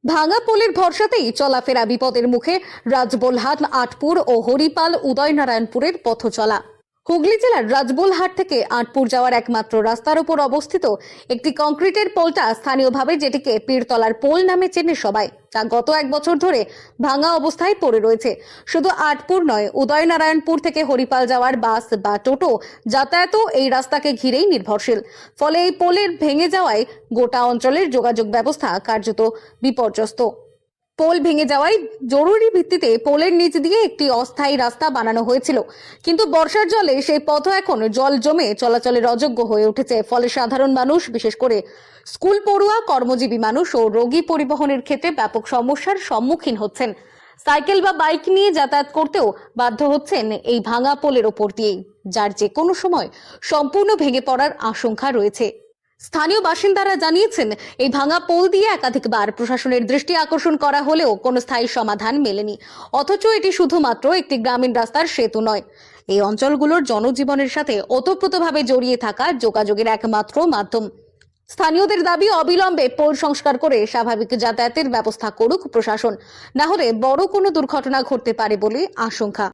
ভাঙা পোলের ভরসাতেই চলাফেরা বিপদের মুখে রাজবোলহাট, আটপুর ও হরিপাল উদয়নারায়ণপুরের পথ চলা। হুগলি জেলার রাজবোলহাট থেকে আটপুর যাওয়ার একমাত্র রাস্তার উপর অবস্থিত একটি কংক্রিটের পোলটা স্থানীয়ভাবে যেটিকে পীরতলার পোল নামে চেনে সবাই, তা গত 1 বছর ধরে ভাঙা অবস্থায় পড়ে রয়েছে। শুধু আটপুর নয়, উদয়নারায়ণপুর থেকে হরিপাল যাওয়ার বাস বা টোটো যাতায়াতও এই রাস্তাকে ঘিরেই নির্ভরশীল। ফলে এই পোলের ভেঙে যাওয়ায় গোটা অঞ্চলের যোগাযোগ ব্যবস্থা কার্যত বিপর্যস্ত। পোল ভেঙে যাওয়ায় জরুরি ভিত্তিতে পোলের নিচ দিয়ে একটি অস্থায়ী রাস্তা বানানো হয়েছিল, কিন্তু বর্ষার জলে সেই পথ এখন জল জমে চলাচলের অযোগ্য হয়ে উঠেছে। ফলে সাধারণ মানুষ, বিশেষ করে স্কুল পড়ুয়া, কর্মজীবী মানুষ ও রোগী পরিবহনের ক্ষেত্রে ব্যাপক সমস্যার সম্মুখীন হচ্ছেন। সাইকেল বা বাইক নিয়ে যাতায়াত করতেও বাধ্য হচ্ছেন এই ভাঙা পোলের ওপর দিয়েই, যার যে কোনো সময় সম্পূর্ণ ভেঙে পড়ার আশঙ্কা রয়েছে। স্থানীয় বাসিন্দারা জানিয়েছেন, এই ভাঙা পোল দিয়ে একাধিকবার প্রশাসনের দৃষ্টি আকর্ষণ করা হলেও কোনো স্থায়ী সমাধান মেলেনি। অথচ এটি শুধুমাত্র একটি গ্রামীণ রাস্তার সেতু নয়, এই অঞ্চলগুলোর জনজীবনের সাথে ওতপ্রোতভাবে জড়িয়ে থাকা যোগাযোগের একমাত্র মাধ্যম। স্থানীয়দের দাবি, অবিলম্বে পোল সংস্কার করে স্বাভাবিক যাতায়াতের ব্যবস্থা করুক প্রশাসন, না হলে বড় কোনো দুর্ঘটনা ঘটতে পারে বলে আশঙ্কা।